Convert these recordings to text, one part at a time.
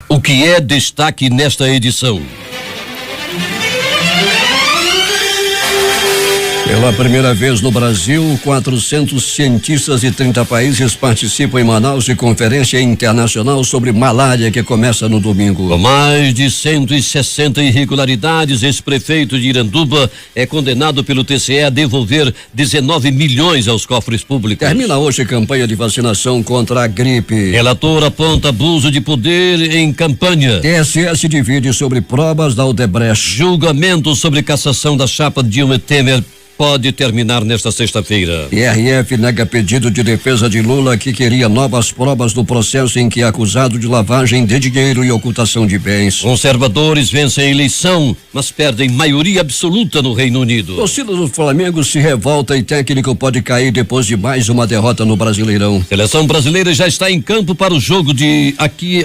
O que é destaque nesta edição? Pela primeira vez no Brasil, 400 cientistas de 30 países participam em Manaus de conferência internacional sobre malária que começa no domingo. Com mais de 160 irregularidades, ex-prefeito de Iranduba é condenado pelo TCE a devolver 19 milhões aos cofres públicos. Termina hoje a campanha de vacinação contra a gripe. Relator aponta abuso de poder em campanha. TSE se divide sobre provas da Odebrecht. Julgamento sobre cassação da chapa Dilma Temer pode terminar nesta sexta-feira. PRF nega pedido de defesa de Lula que queria novas provas do processo em que é acusado de lavagem de dinheiro e ocultação de bens. Conservadores vencem a eleição, mas perdem maioria absoluta no Reino Unido. Torcida do Flamengo se revolta e técnico pode cair depois de mais uma derrota no Brasileirão. Seleção brasileira já está em campo para o jogo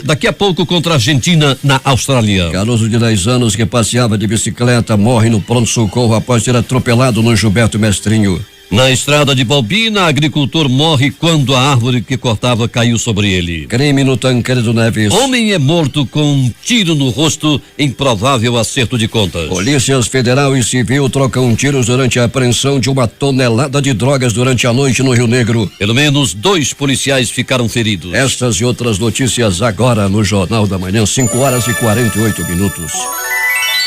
daqui a pouco contra a Argentina na Austrália. Garoto de 10 anos que passeava de bicicleta morre no pronto-socorro após ser atropelado no Gilberto Mestrinho. Na estrada de Balbina, agricultor morre quando a árvore que cortava caiu sobre ele. Crime no Tancredo Neves. Homem é morto com um tiro no rosto em provável acerto de contas. Polícias Federal e Civil trocam tiros durante a apreensão de 1 tonelada de drogas durante a noite no Rio Negro. Pelo menos 2 policiais ficaram feridos. Estas e outras notícias agora no Jornal da Manhã, 5h48.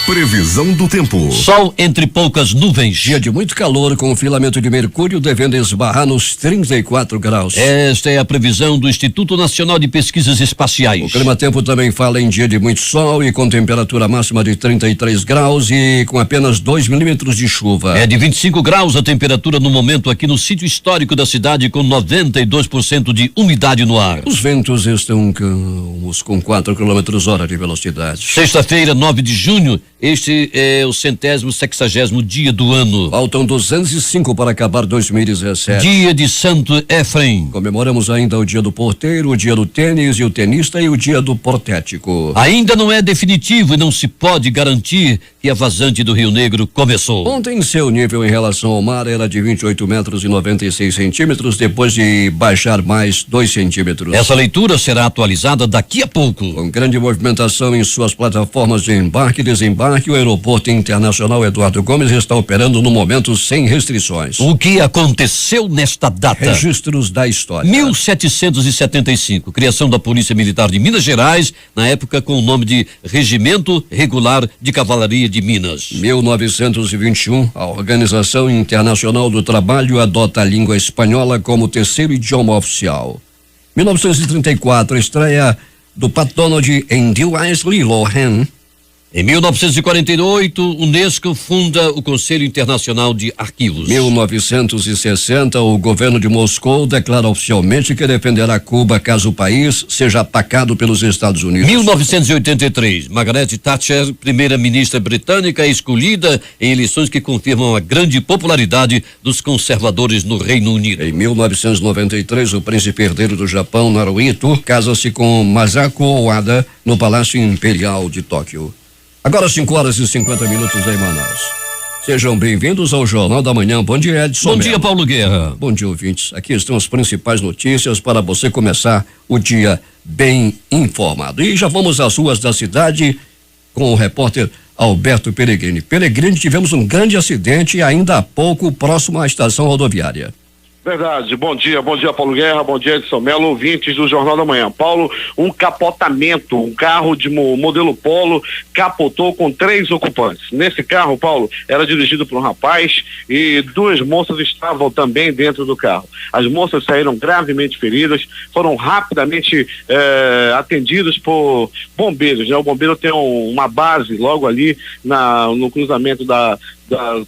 Previsão do tempo. Sol entre poucas nuvens. Dia de muito calor com o filamento de mercúrio devendo esbarrar nos 34 graus. Esta é a previsão do Instituto Nacional de Pesquisas Espaciais. O clima-tempo também fala em dia de muito sol e com temperatura máxima de 33 graus e com apenas 2 milímetros de chuva. É de 25 graus a temperatura no momento aqui no sítio histórico da cidade com 92% de umidade no ar. Os ventos estão calmos com 4 km/h de velocidade. Sexta-feira, 9 de junho. Este é o 160º dia do ano. Faltam 205 para acabar 2017. Dia de Santo Efrem. Comemoramos ainda o dia do porteiro, o dia do tênis e o tenista e o dia do portético. Ainda não é definitivo e não se pode garantir que a vazante do Rio Negro começou. Ontem seu nível em relação ao mar era de 28 metros e 96 centímetros, depois de baixar mais 2 centímetros. Essa leitura será atualizada daqui a pouco. Com grande movimentação em suas plataformas de embarque e desembarque, o Aeroporto Internacional Eduardo Gomes está operando no momento sem restrições. O que aconteceu nesta data? Registros da história. 1775, criação da Polícia Militar de Minas Gerais, na época com o nome de Regimento Regular de Cavalaria de Minas. 1921, a Organização Internacional do Trabalho adota a língua espanhola como terceiro idioma oficial. 1934, estreia do Pat Donald em Do Isley Lohan. Em 1948, Unesco funda o Conselho Internacional de Arquivos. 1960, o governo de Moscou declara oficialmente que defenderá Cuba caso o país seja atacado pelos Estados Unidos. 1983, Margaret Thatcher, primeira-ministra britânica, é escolhida em eleições que confirmam a grande popularidade dos conservadores no Reino Unido. Em 1993, o príncipe herdeiro do Japão, Naruhito, casa-se com Masako Owada no Palácio Imperial de Tóquio. Agora 5h50 em Manaus. Sejam bem-vindos ao Jornal da Manhã. Bom dia, Edson. Bom dia, Paulo Guerra. Bom dia, ouvintes. Aqui estão as principais notícias para você começar o dia bem informado. E já vamos às ruas da cidade com o repórter Alberto Peregrini. Peregrini, tivemos um grande acidente ainda há pouco próximo à estação rodoviária. Verdade, bom dia Paulo Guerra, bom dia Edson Melo, ouvintes do Jornal da Manhã. Paulo, um capotamento, um carro de modelo Polo capotou com 3 ocupantes. Nesse carro, Paulo, era dirigido por um rapaz e 2 moças estavam também dentro do carro. As moças saíram gravemente feridas, foram rapidamente atendidas por bombeiros, né? O bombeiro tem uma base logo ali no cruzamento da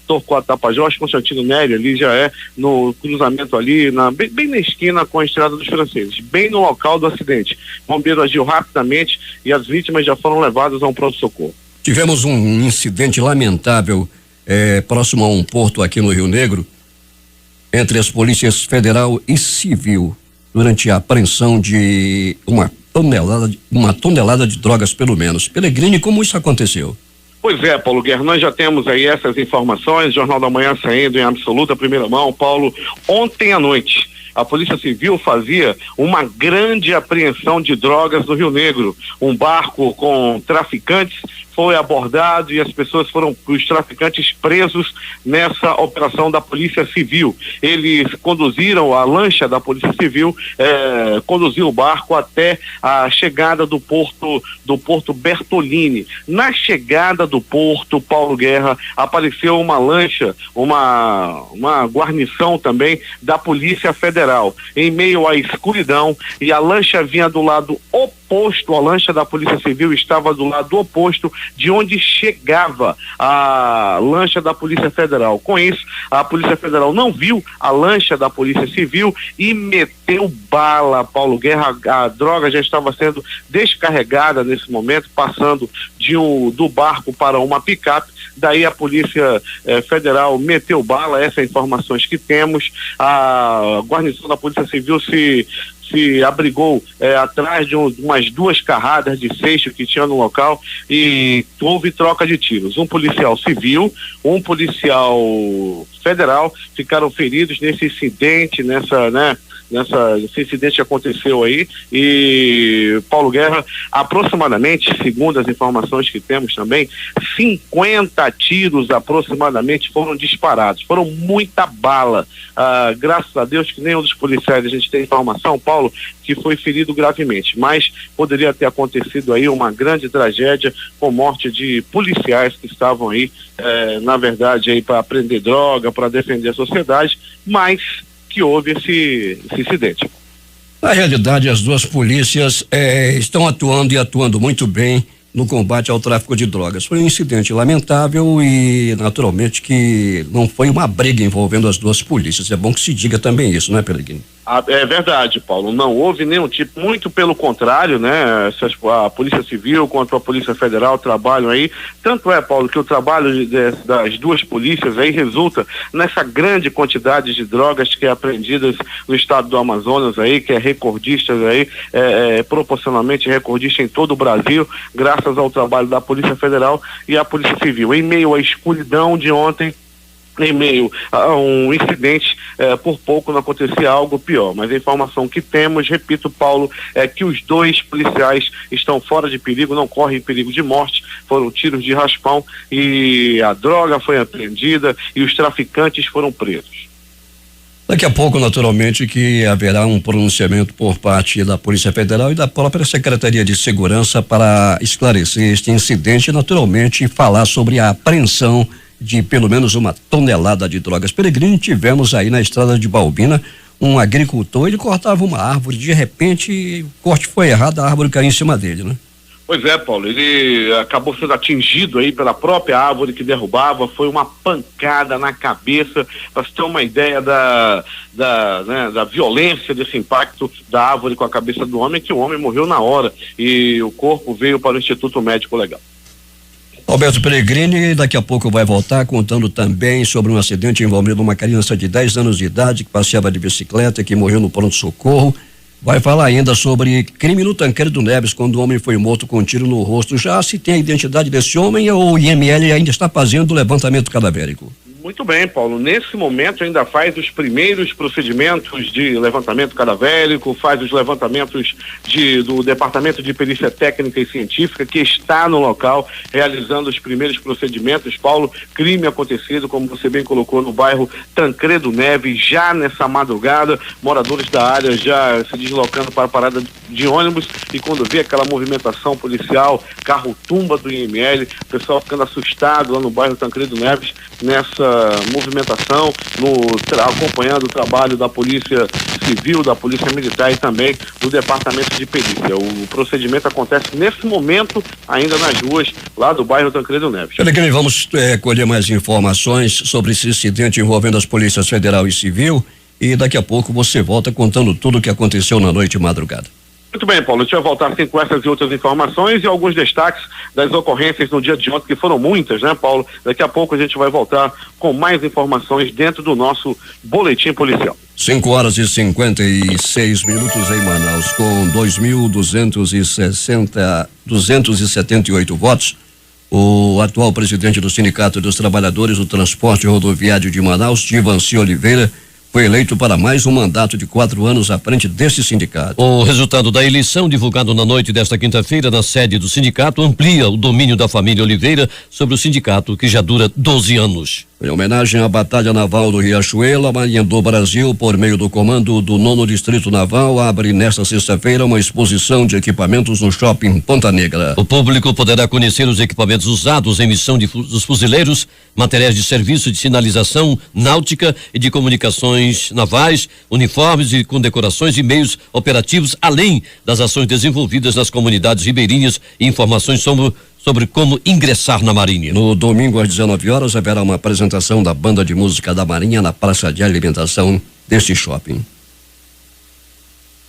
Torquato Tapajós, Constantino Nery, ali já é no cruzamento ali, bem na esquina com a Estrada dos Franceses, bem no local do acidente. O bombeiro agiu rapidamente e as vítimas já foram levadas a um pronto-socorro. Tivemos um incidente lamentável próximo a um porto aqui no Rio Negro, entre as polícias federal e civil, durante a apreensão de uma tonelada de drogas, pelo menos. Peregrini, como isso aconteceu? Pois é, Paulo Guerra, nós já temos aí essas informações, Jornal da Manhã saindo em absoluta primeira mão. Paulo, ontem à noite, a Polícia Civil fazia uma grande apreensão de drogas no Rio Negro. Um barco com traficantes foi abordado e os traficantes presos nessa operação da Polícia Civil. Eles conduziram a lancha da Polícia Civil, conduziu o barco até a chegada do Porto Bertolini. Na chegada do porto, Paulo Guerra, apareceu uma lancha, uma guarnição também da Polícia Federal, em meio à escuridão, e a lancha vinha do lado oposto, a lancha da Polícia Civil estava do lado oposto de onde chegava a lancha da Polícia Federal. Com isso, a Polícia Federal não viu a lancha da Polícia Civil e meteu bala, Paulo Guerra. A droga já estava sendo descarregada nesse momento, passando do barco para uma picape. Daí a Polícia Federal meteu bala, essas informações que temos. A guarnição da Polícia Civil se abrigou atrás de umas 2 carradas de seixo que tinha no local e houve troca de tiros. Um policial civil, um policial federal ficaram feridos nesse incidente, esse incidente que aconteceu aí. E Paulo Guerra, aproximadamente, segundo as informações que temos também, 50 tiros aproximadamente foram disparados, foram muita bala. Graças a Deus que nenhum dos policiais, a gente tem informação, Paulo, que foi ferido gravemente, mas poderia ter acontecido aí uma grande tragédia com morte de policiais que estavam aí, na verdade, aí para prender droga, para defender a sociedade, mas que houve esse incidente. Na realidade, as duas polícias estão atuando muito bem no combate ao tráfico de drogas. Foi um incidente lamentável e, naturalmente, que não foi uma briga envolvendo as duas polícias. É bom que se diga também isso, não é, Pellegrini? É verdade, Paulo. Não houve nenhum tipo, muito pelo contrário, né? A Polícia Civil quanto a Polícia Federal trabalham aí. Tanto é, Paulo, que o trabalho das duas polícias aí resulta nessa grande quantidade de drogas que é apreendidas no estado do Amazonas aí, que é recordistas aí, proporcionalmente recordista em todo o Brasil, graças ao trabalho da Polícia Federal e a Polícia Civil. Em meio à escuridão de ontem, em meio a um incidente, por pouco não acontecia algo pior, mas a informação que temos, repito, Paulo, é que os 2 policiais estão fora de perigo, não correm perigo de morte, foram tiros de raspão e a droga foi apreendida e os traficantes foram presos. Daqui a pouco, naturalmente, que haverá um pronunciamento por parte da Polícia Federal e da própria Secretaria de Segurança para esclarecer este incidente e, naturalmente, falar sobre a apreensão de pelo menos 1 tonelada de drogas. Pellegrini, tivemos aí na estrada de Baubina um agricultor, ele cortava uma árvore, de repente o corte foi errado, a árvore caiu em cima dele, né? Pois é, Paulo, ele acabou sendo atingido aí pela própria árvore que derrubava, foi uma pancada na cabeça, para se ter uma ideia da violência desse impacto da árvore com a cabeça do homem, que o homem morreu na hora e o corpo veio para o Instituto Médico Legal. Alberto Pellegrini daqui a pouco vai voltar contando também sobre um acidente envolvendo uma criança de 10 anos de idade que passeava de bicicleta, que morreu no pronto-socorro. Vai falar ainda sobre crime no Tancredo Neves, quando o homem foi morto com um tiro no rosto. Já se tem a identidade desse homem ou o IML ainda está fazendo o levantamento cadavérico? Muito bem, Paulo. Nesse momento ainda faz os primeiros procedimentos de levantamento cadavérico, faz os levantamentos do Departamento de Perícia Técnica e Científica, que está no local realizando os primeiros procedimentos. Paulo, crime acontecido, como você bem colocou, no bairro Tancredo Neves, já nessa madrugada, moradores da área já se deslocando para a parada de ônibus e quando vê aquela movimentação policial, carro-tumba do IML, o pessoal ficando assustado lá no bairro Tancredo Neves, nessa movimentação, acompanhando o trabalho da Polícia Civil, da Polícia Militar e também do Departamento de Perícia. O procedimento acontece nesse momento ainda nas ruas lá do bairro Tancredo Neves. Pellegrini, vamos colher mais informações sobre esse incidente envolvendo as polícias federal e civil e daqui a pouco você volta contando tudo o que aconteceu na noite e madrugada. Muito bem, Paulo, a gente vai voltar assim com essas e outras informações e alguns destaques das ocorrências no dia de ontem, que foram muitas, né, Paulo? Daqui a pouco a gente vai voltar com mais informações dentro do nosso boletim policial. 5:56 em Manaus, com 278 votos. O atual presidente do Sindicato dos Trabalhadores do Transporte Rodoviário de Manaus, Divanci Oliveira, foi eleito para mais um mandato de 4 anos à frente deste sindicato. O resultado da eleição, divulgado na noite desta quinta-feira na sede do sindicato, amplia o domínio da família Oliveira sobre o sindicato, que já dura 12 anos. Em homenagem à Batalha Naval do Riachuelo, a Marinha do Brasil, por meio do comando do 9º Distrito Naval, abre nesta sexta-feira uma exposição de equipamentos no Shopping Ponta Negra. O público poderá conhecer os equipamentos usados em missão dos fuzileiros, materiais de serviço de sinalização náutica e de comunicações navais, uniformes e condecorações e meios operativos, além das ações desenvolvidas nas comunidades ribeirinhas e informações sobre como ingressar na Marinha. No domingo às 19 horas haverá uma apresentação da banda de música da Marinha na praça de alimentação deste shopping.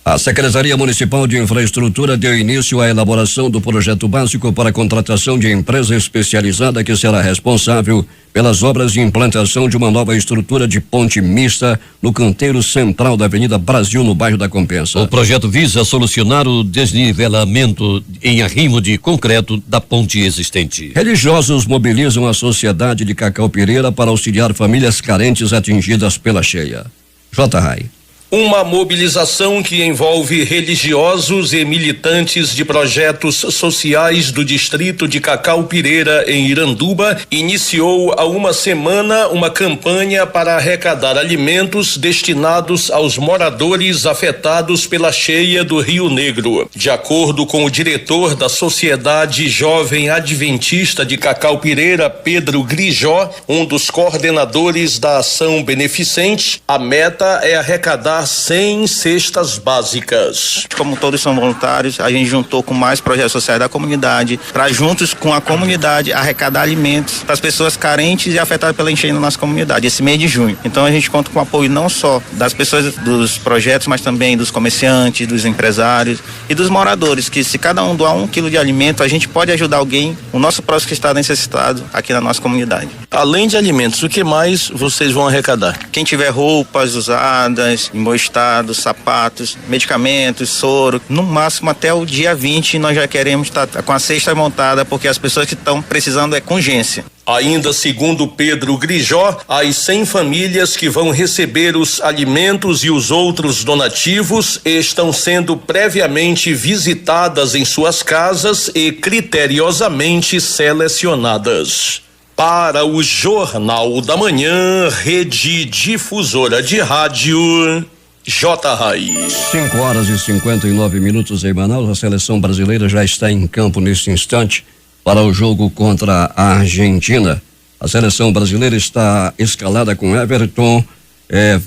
A Secretaria Municipal de Infraestrutura deu início à elaboração do projeto básico para a contratação de empresa especializada que será responsável pelas obras de implantação de uma nova estrutura de ponte mista no canteiro central da Avenida Brasil, no bairro da Compensa. O projeto visa solucionar o desnivelamento em arrimo de concreto da ponte existente. Religiosos mobilizam a sociedade de Cacau Pereira para auxiliar famílias carentes atingidas pela cheia. J-Rai. Uma mobilização que envolve religiosos e militantes de projetos sociais do distrito de Cacau Pereira, em Iranduba, iniciou há uma semana uma campanha para arrecadar alimentos destinados aos moradores afetados pela cheia do Rio Negro. De acordo com o diretor da Sociedade Jovem Adventista de Cacau Pereira, Pedro Grijó, um dos coordenadores da ação beneficente, a meta é arrecadar 100 cestas básicas. Como todos são voluntários, a gente juntou com mais projetos sociais da comunidade para, juntos com a comunidade, arrecadar alimentos para as pessoas carentes e afetadas pela enchente na nossa comunidade, esse mês de junho. Então a gente conta com o apoio não só das pessoas dos projetos, mas também dos comerciantes, dos empresários e dos moradores, que se cada um doar 1 quilo de alimento, a gente pode ajudar alguém, o nosso próximo que está necessitado aqui na nossa comunidade. Além de alimentos, o que mais vocês vão arrecadar? Quem tiver roupas usadas, estados, sapatos, medicamentos, soro, no máximo até o dia 20 nós já queremos estar com a cesta montada, porque as pessoas que estão precisando é com urgência. Ainda segundo Pedro Grijó, as 100 famílias que vão receber os alimentos e os outros donativos estão sendo previamente visitadas em suas casas e criteriosamente selecionadas. Para o Jornal da Manhã, Rede Difusora de Rádio, J-Rai. 5h59 em Manaus. A seleção brasileira já está em campo neste instante para o jogo contra a Argentina. A seleção brasileira está escalada com Everton,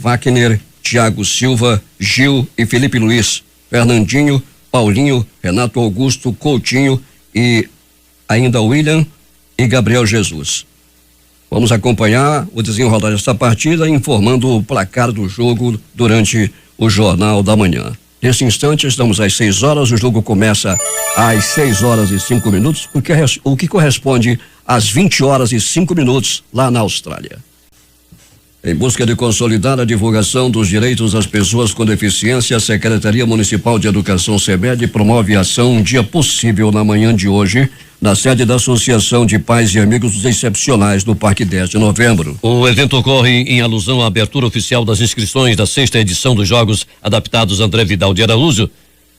Wagner, Thiago Silva, Gil e Felipe Luiz, Fernandinho, Paulinho, Renato Augusto, Coutinho e ainda William e Gabriel Jesus. Vamos acompanhar o desenrolar desta partida, informando o placar do jogo durante o Jornal da Manhã. Nesse instante, estamos às 6 horas, o jogo começa às 6h05, o que corresponde às 20h05 lá na Austrália. Em busca de consolidar a divulgação dos direitos das pessoas com deficiência, a Secretaria Municipal de Educação, SEMED, promove a ação Um Dia Possível na manhã de hoje, na sede da Associação de Pais e Amigos dos Excepcionais do Parque 10 de Novembro. O evento ocorre em alusão à abertura oficial das inscrições da 6ª edição dos Jogos Adaptados André Vidal de Araújo,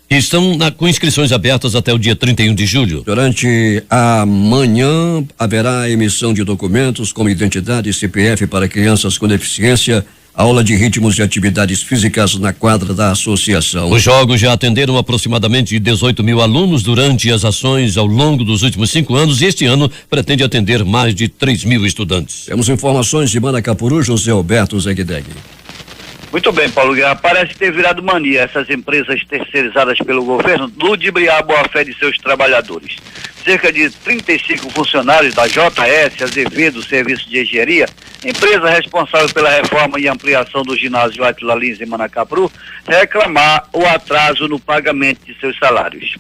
que estão com inscrições abertas até o dia 31 de julho. Durante a manhã haverá emissão de documentos como identidade e CPF para crianças com deficiência, aula de ritmos e atividades físicas na quadra da associação. Os jogos já atenderam aproximadamente 18 mil alunos durante as ações ao longo dos últimos 5 anos e este ano pretende atender mais de 3 mil estudantes. Temos informações de Manacapuru, José Alberto Zegdeg. Muito bem, Paulo Guerra. Parece ter virado mania essas empresas terceirizadas pelo governo ludibriar a boa-fé de seus trabalhadores. Cerca de 35 funcionários da JS Azevedo Serviço de Engenharia, empresa responsável pela reforma e ampliação do ginásio Átila Lins em Manacapuru, reclamar o atraso no pagamento de seus salários.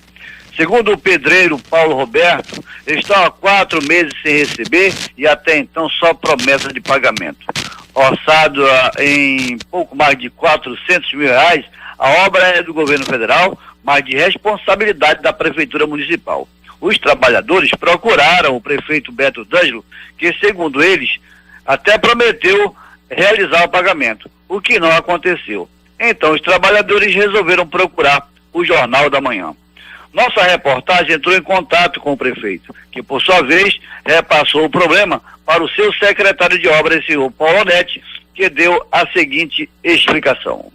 Segundo o pedreiro Paulo Roberto, estão há 4 meses sem receber e até então só promessa de pagamento. Orçado em pouco mais de 400 mil reais, a obra é do governo federal, mas de responsabilidade da prefeitura municipal. Os trabalhadores procuraram o prefeito Beto D'Angelo, que segundo eles até prometeu realizar o pagamento, o que não aconteceu. Então, os trabalhadores resolveram procurar o Jornal da Manhã. Nossa reportagem entrou em contato com o prefeito, que por sua vez repassou o problema para o seu secretário de obras, senhor Paulo Netti, que deu a seguinte explicação.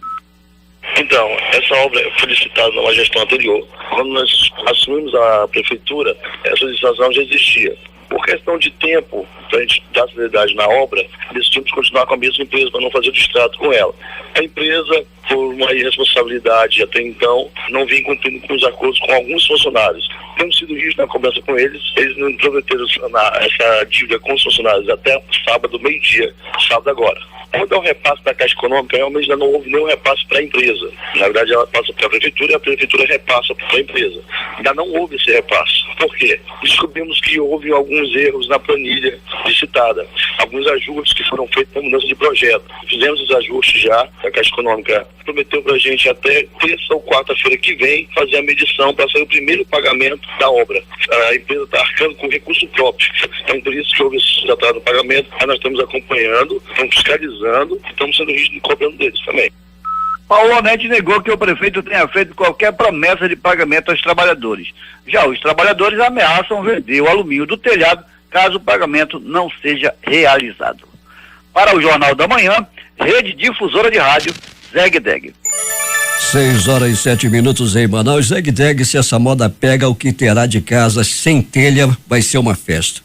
Então, essa obra foi licitada numa gestão anterior. Quando nós assumimos a prefeitura, essa licitação já existia. Por questão de tempo, para a gente dar celeridade na obra, decidimos continuar com a mesma empresa para não fazer o distrato com ela. A empresa, por uma irresponsabilidade até então, não vinha cumprindo com os acordos com alguns funcionários. Temos sido rígidos na conversa com eles não prometeram essa dívida com os funcionários até sábado, meio-dia, sábado agora. Quando é um repasse da Caixa Econômica, realmente ainda não houve nenhum repasse para a empresa. Na verdade, ela passa para a prefeitura e a prefeitura repassa para a empresa. Ainda não houve esse repasse. Por quê? Descobrimos que houve alguns erros na planilha licitada, alguns ajustes que foram feitos por mudança de projeto. Fizemos os ajustes já, a Caixa Econômica prometeu para a gente até terça ou quarta-feira que vem fazer a medição para sair o primeiro pagamento da obra. A empresa está arcando com recurso próprio. Então, por isso que houve esse atraso no pagamento, mas nós estamos acompanhando, estamos fiscalizando, estamos sendo rígidos e cobrando deles também. Paulo Netti negou que o prefeito tenha feito qualquer promessa de pagamento aos trabalhadores. Já os trabalhadores ameaçam vender o alumínio do telhado caso o pagamento não seja realizado. Para o Jornal da Manhã, Rede Difusora de Rádio, Zeg-Deg. 6h07 em Manaus. Zeg-Deg, se essa moda pega, o que terá de casa sem telha vai ser uma festa.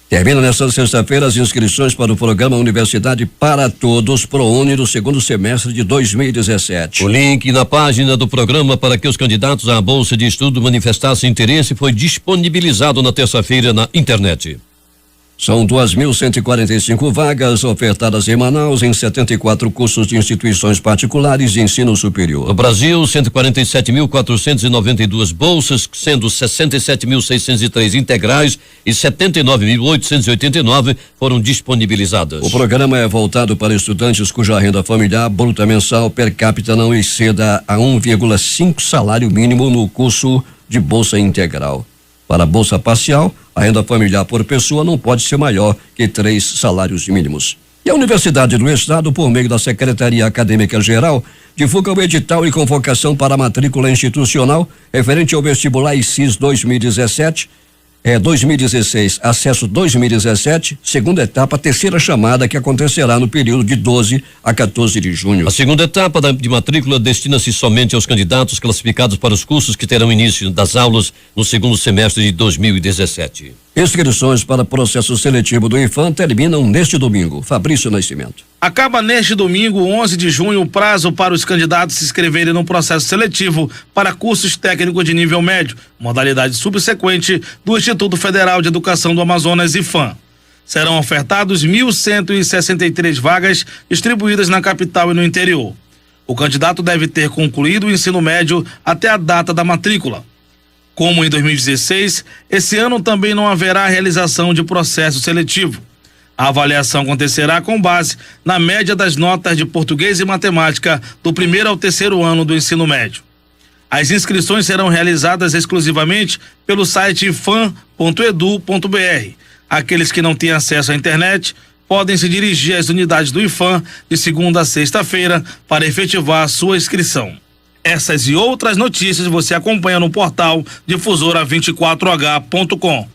Termina nesta sexta-feira as inscrições para o programa Universidade para Todos, ProUni, do segundo semestre de 2017. O link na página do programa para que os candidatos à Bolsa de Estudo manifestassem interesse foi disponibilizado na terça-feira na internet. São 2.145 vagas ofertadas em Manaus em 74 cursos de instituições particulares de ensino superior. No Brasil, 147.492 bolsas, sendo 67.603 integrais e 79.889 foram disponibilizadas. O programa é voltado para estudantes cuja renda familiar bruta mensal per capita não exceda a 1,5 salário mínimo no curso de bolsa integral. Para a bolsa parcial, a renda familiar por pessoa não pode ser maior que 3 salários mínimos. E a Universidade do Estado, por meio da Secretaria Acadêmica Geral, divulga o edital e convocação para a matrícula institucional referente ao vestibular ICIS 2016, acesso 2017, segunda etapa, terceira chamada, que acontecerá no período de 12 a 14 de junho. A segunda etapa de matrícula destina-se somente aos candidatos classificados para os cursos que terão início das aulas no segundo semestre de 2017. Inscrições para processo seletivo do IFAM terminam neste domingo. Fabrício Nascimento. Acaba neste domingo, 11 de junho, o prazo para os candidatos se inscreverem no processo seletivo para cursos técnicos de nível médio, modalidade subsequente do Instituto Federal de Educação do Amazonas, IFAM. Serão ofertados 1.163 vagas distribuídas na capital e no interior. O candidato deve ter concluído o ensino médio até a data da matrícula. Como em 2016, esse ano também não haverá realização de processo seletivo. A avaliação acontecerá com base na média das notas de português e matemática do primeiro ao terceiro ano do ensino médio. As inscrições serão realizadas exclusivamente pelo site ifam.edu.br. Aqueles que não têm acesso à internet podem se dirigir às unidades do IFAM de segunda a sexta-feira para efetivar a sua inscrição. Essas e outras notícias você acompanha no portal difusora24h.com.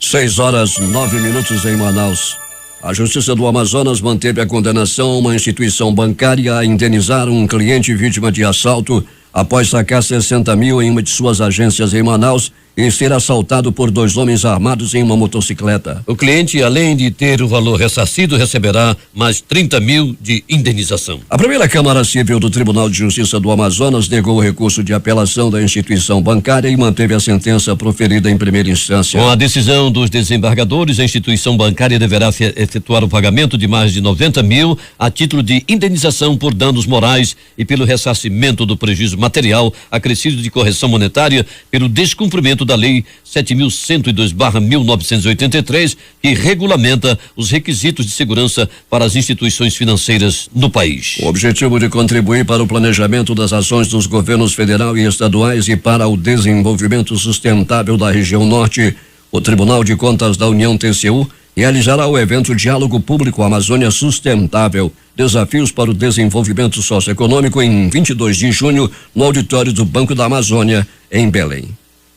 6h09 em Manaus. A Justiça do Amazonas manteve a condenação a uma instituição bancária a indenizar um cliente vítima de assalto após sacar 60 mil em uma de suas agências em Manaus e ser assaltado por 2 homens armados em uma motocicleta. O cliente, além de ter o valor ressarcido, receberá mais 30 mil de indenização. A primeira Câmara Civil do Tribunal de Justiça do Amazonas negou o recurso de apelação da instituição bancária e manteve a sentença proferida em primeira instância. Com a decisão dos desembargadores, a instituição bancária deverá efetuar o pagamento de mais de 90 mil a título de indenização por danos morais e pelo ressarcimento do prejuízo material acrescido de correção monetária pelo descumprimento da Lei 7.102/1983, que regulamenta os requisitos de segurança para as instituições financeiras no país. O objetivo de contribuir para o planejamento das ações dos governos federal e estaduais e para o desenvolvimento sustentável da região norte, o Tribunal de Contas da União, TCU, realizará o evento Diálogo Público Amazônia Sustentável, Desafios para o Desenvolvimento Socioeconômico, em 22 de junho, no auditório do Banco da Amazônia, em Belém.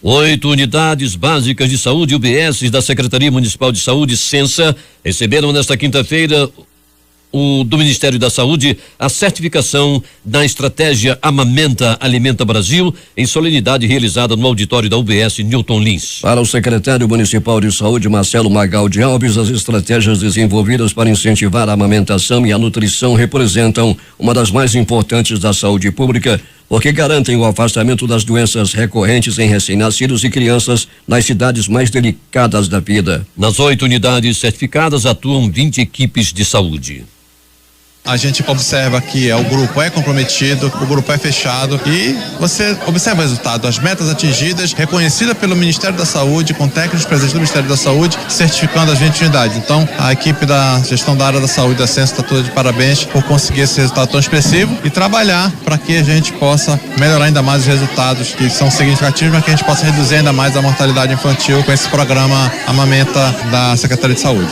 8 unidades básicas de saúde UBS da Secretaria Municipal de Saúde, Censa, receberam nesta quinta-feira do Ministério da Saúde a certificação da estratégia Amamenta Alimenta Brasil, em solenidade realizada no auditório da UBS Newton Lins. Para o secretário municipal de saúde, Marcelo Magal de Alves, as estratégias desenvolvidas para incentivar a amamentação e a nutrição representam uma das mais importantes da saúde pública, porque garantem o afastamento das doenças recorrentes em recém-nascidos e crianças nas cidades mais delicadas da vida. Nas 8 unidades certificadas atuam 20 equipes de saúde. A gente observa que o grupo é comprometido, o grupo é fechado e você observa o resultado, as metas atingidas, reconhecidas pelo Ministério da Saúde, com técnicos presentes do Ministério da Saúde, certificando as 20 unidades. Então, a equipe da gestão da área da saúde da Censa está toda de parabéns por conseguir esse resultado tão expressivo e trabalhar para que a gente possa melhorar ainda mais os resultados que são significativos, para que a gente possa reduzir ainda mais a mortalidade infantil com esse programa Amamenta da Secretaria de Saúde.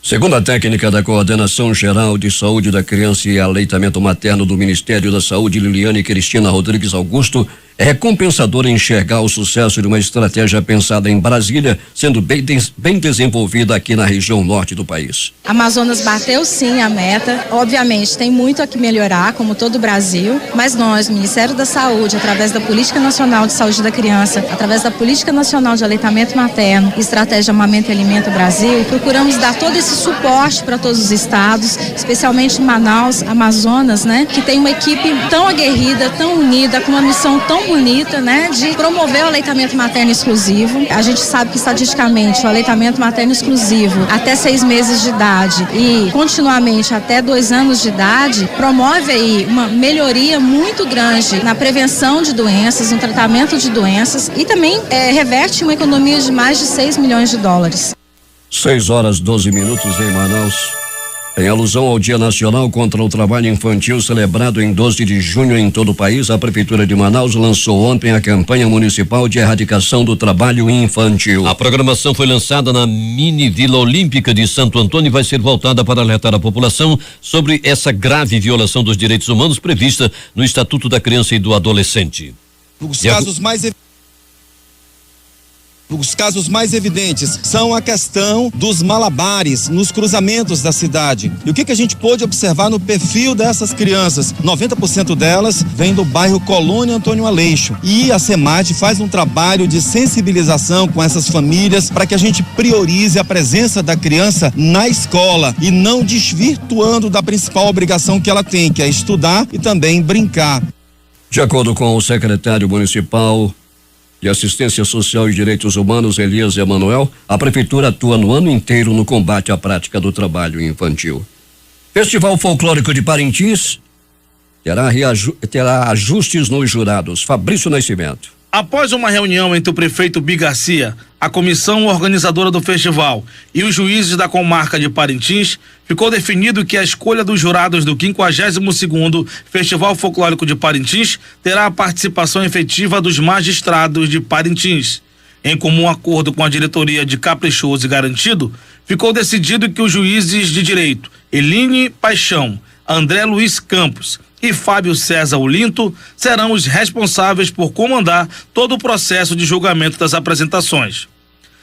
Segundo a técnica da Coordenação Geral de Saúde da Criança e Aleitamento Materno do Ministério da Saúde, Liliane Cristina Rodrigues Augusto, é recompensador enxergar o sucesso de uma estratégia pensada em Brasília, sendo bem desenvolvida aqui na região norte do país. Amazonas bateu sim a meta, obviamente tem muito a que melhorar, como todo o Brasil, mas nós, Ministério da Saúde, através da Política Nacional de Saúde da Criança, através da Política Nacional de Aleitamento Materno, Estratégia Amamenta e Alimenta Brasil, procuramos dar todo esse suporte para todos os estados, especialmente em Manaus, Amazonas, né, que tem uma equipe tão aguerrida, tão unida, com uma missão tão bonita, né, de promover o aleitamento materno exclusivo. A gente sabe que estatisticamente o aleitamento materno exclusivo até 6 meses de idade e continuamente até 2 anos de idade promove aí uma melhoria muito grande na prevenção de doenças, no tratamento de doenças e também reverte uma economia de mais de 6 milhões de dólares. 6h12 em Manaus. Em alusão ao Dia Nacional contra o Trabalho Infantil, celebrado em 12 de junho em todo o país, a Prefeitura de Manaus lançou ontem a campanha municipal de erradicação do trabalho infantil. A programação foi lançada na Mini Vila Olímpica de Santo Antônio e vai ser voltada para alertar a população sobre essa grave violação dos direitos humanos prevista no Estatuto da Criança e do Adolescente. Os casos mais evidentes são a questão dos malabares nos cruzamentos da cidade. E o que a gente pôde observar no perfil dessas crianças? 90% delas vêm do bairro Colônia Antônio Aleixo. E a SEMAD faz um trabalho de sensibilização com essas famílias para que a gente priorize a presença da criança na escola e não desvirtuando da principal obrigação que ela tem, que é estudar e também brincar. De acordo com o secretário municipal de Assistência Social e Direitos Humanos, Elias Emanuel, a Prefeitura atua no ano inteiro no combate à prática do trabalho infantil. Festival Folclórico de Parintins terá ajustes nos jurados. Fabrício Nascimento. Após uma reunião entre o prefeito Bigarcia, a comissão organizadora do festival e os juízes da comarca de Parintins, ficou definido que a escolha dos jurados do 52º Festival Folclórico de Parintins terá a participação efetiva dos magistrados de Parintins. Em comum acordo com a diretoria de Caprichoso e Garantido, ficou decidido que os juízes de direito Eline Paixão, André Luiz Campos e Fábio César Olinto serão os responsáveis por comandar todo o processo de julgamento das apresentações.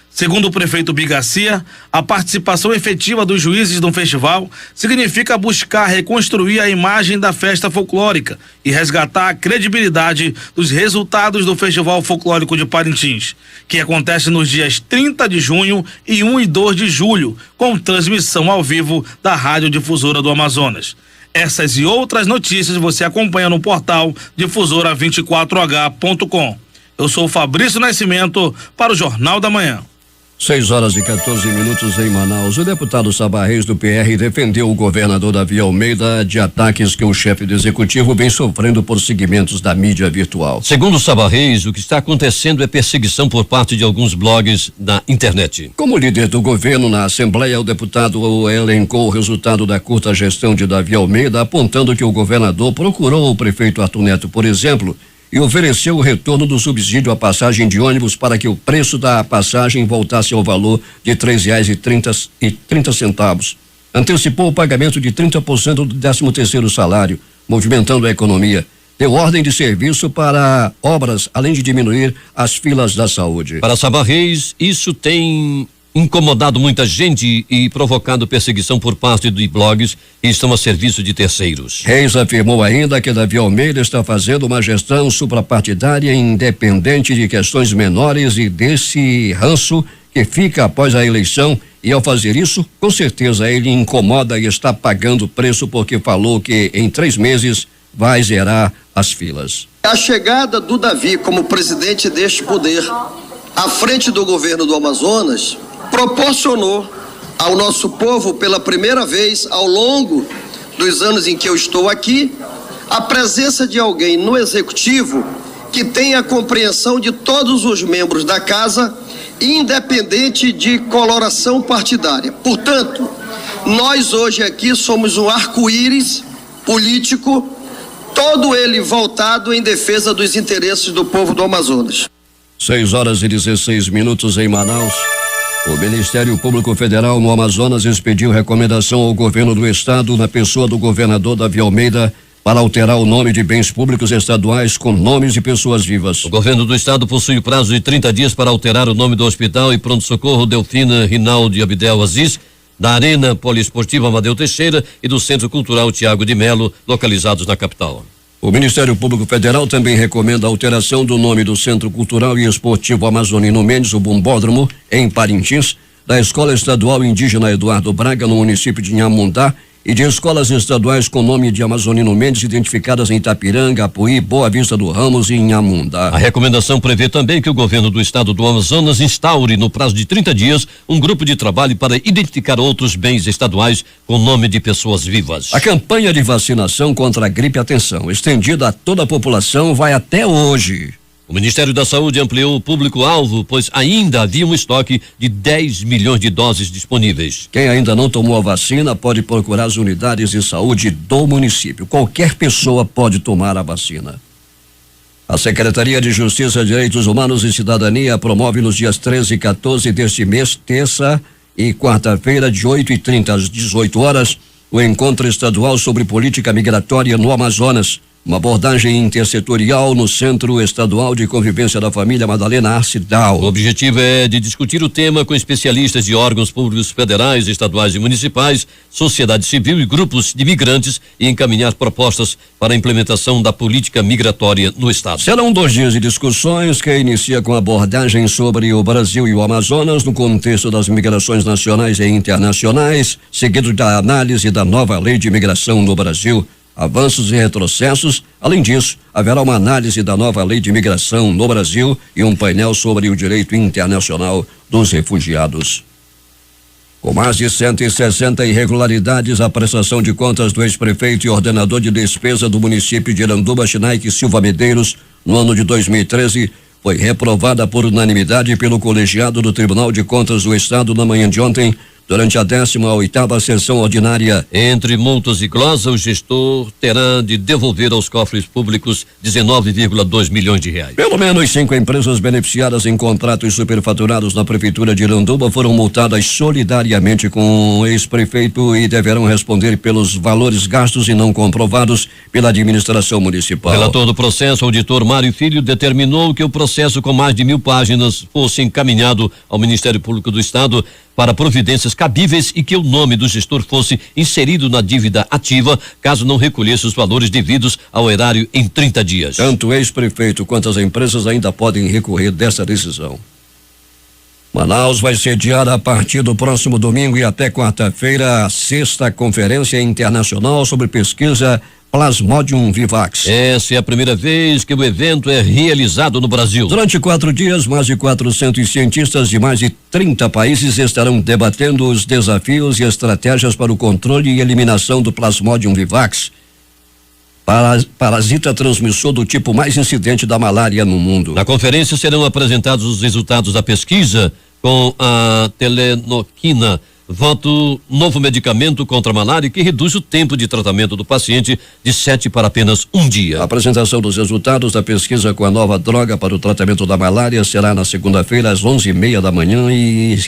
Segundo o prefeito Bigarcia, a participação efetiva dos juízes no festival significa buscar reconstruir a imagem da festa folclórica e resgatar a credibilidade dos resultados do Festival Folclórico de Parintins, que acontece nos dias 30 de junho e 1 e 2 de julho, com transmissão ao vivo da Rádio Difusora do Amazonas. Essas e outras notícias você acompanha no portal difusora24h.com. Eu sou o Fabrício Nascimento para o Jornal da Manhã. 6h14 em Manaus. O deputado Sabá Reis do PR defendeu o governador Davi Almeida de ataques que o chefe do executivo vem sofrendo por segmentos da mídia virtual. Segundo Sabá Reis, o que está acontecendo é perseguição por parte de alguns blogs da internet. Como líder do governo na Assembleia, o deputado elencou o resultado da curta gestão de Davi Almeida, apontando que o governador procurou o prefeito Arthur Neto, por exemplo, e ofereceu o retorno do subsídio à passagem de ônibus para que o preço da passagem voltasse ao valor de R$ 3,30. Antecipou o pagamento de 30% do 13º salário, movimentando a economia. Deu ordem de serviço para obras, além de diminuir as filas da saúde. Para Sabá Reis, isso tem incomodado muita gente e provocado perseguição por parte de blogs que estão a serviço de terceiros. Reis afirmou ainda que Davi Almeida está fazendo uma gestão suprapartidária independente de questões menores e desse ranço que fica após a eleição, e ao fazer isso, com certeza ele incomoda e está pagando preço porque falou que em 3 meses vai zerar as filas. A chegada do Davi como presidente deste poder à frente do governo do Amazonas proporcionou ao nosso povo, pela primeira vez ao longo dos anos em que eu estou aqui, a presença de alguém no executivo que tenha a compreensão de todos os membros da casa, independente de coloração partidária. Portanto, nós hoje aqui somos um arco-íris político, todo ele voltado em defesa dos interesses do povo do Amazonas. 6h16 em Manaus. O Ministério Público Federal no Amazonas expediu recomendação ao governo do estado, na pessoa do governador Davi Almeida, para alterar o nome de bens públicos estaduais com nomes de pessoas vivas. O governo do estado possui o prazo de 30 dias para alterar o nome do Hospital e Pronto-Socorro Delfina Rinaldi Abdel Aziz, da Arena Poliesportiva Amadeu Teixeira e do Centro Cultural Tiago de Melo, localizados na capital. O Ministério Público Federal também recomenda a alteração do nome do Centro Cultural e Esportivo Amazonino Mendes, o Bumbódromo, em Parintins, da Escola Estadual Indígena Eduardo Braga, no município de Inhamundá, e de escolas estaduais com nome de Amazonino Mendes identificadas em Itapiranga, Apuí, Boa Vista do Ramos e Inhamundá. A recomendação prevê também que o governo do estado do Amazonas instaure, no prazo de 30 dias, um grupo de trabalho para identificar outros bens estaduais com nome de pessoas vivas. A campanha de vacinação contra a gripe, atenção, estendida a toda a população, vai até hoje. O Ministério da Saúde ampliou o público-alvo, pois ainda havia um estoque de 10 milhões de doses disponíveis. Quem ainda não tomou a vacina pode procurar as unidades de saúde do município. Qualquer pessoa pode tomar a vacina. A Secretaria de Justiça, Direitos Humanos e Cidadania promove nos dias 13 e 14 deste mês, terça e quarta-feira, de 8h30 às 18 horas, o encontro estadual sobre política migratória no Amazonas. Uma abordagem intersetorial no Centro Estadual de Convivência da Família Madalena Arcidal. O objetivo é de discutir o tema com especialistas de órgãos públicos federais, estaduais e municipais, sociedade civil e grupos de migrantes e encaminhar propostas para a implementação da política migratória no estado. Serão 2 dias de discussões que inicia com abordagem sobre o Brasil e o Amazonas no contexto das migrações nacionais e internacionais, seguido da análise da nova lei de imigração no Brasil. Avanços e retrocessos. Além disso, haverá uma análise da nova lei de imigração no Brasil e um painel sobre o direito internacional dos refugiados. Com mais de 160 irregularidades, a prestação de contas do ex-prefeito e ordenador de despesa do município de Iranduba, Chinaque Silva Medeiros, no ano de 2013, foi reprovada por unanimidade pelo colegiado do Tribunal de Contas do Estado na manhã de ontem, durante a 18ª sessão ordinária. Entre multas e glosa, o gestor terá de devolver aos cofres públicos 19,2 milhões de reais. Pelo menos 5 empresas beneficiadas em contratos superfaturados na Prefeitura de Iranduba foram multadas solidariamente com o ex-prefeito e deverão responder pelos valores gastos e não comprovados pela administração municipal. O relator do processo, auditor Mário Filho, determinou que o processo com mais de 1.000 páginas fosse encaminhado ao Ministério Público do Estado para providências cabíveis e que o nome do gestor fosse inserido na dívida ativa, caso não recolhesse os valores devidos ao erário em 30 dias. Tanto o ex-prefeito quanto as empresas ainda podem recorrer dessa decisão. Manaus vai sediar a partir do próximo domingo e até quarta-feira a 6ª Conferência Internacional sobre Pesquisa Plasmodium Vivax. Essa é a primeira vez que o evento é realizado no Brasil. Durante 4 dias, mais de 400 cientistas de mais de 30 países estarão debatendo os desafios e estratégias para o controle e eliminação do Plasmodium Vivax, parasita transmissor do tipo mais incidente da malária no mundo. Na conferência serão apresentados os resultados da pesquisa com a telenoquina voto novo medicamento contra a malária que reduz o tempo de tratamento do paciente de 7 para apenas um dia. A apresentação dos resultados da pesquisa com a nova droga para o tratamento da malária será na segunda-feira às 11:30 da manhã e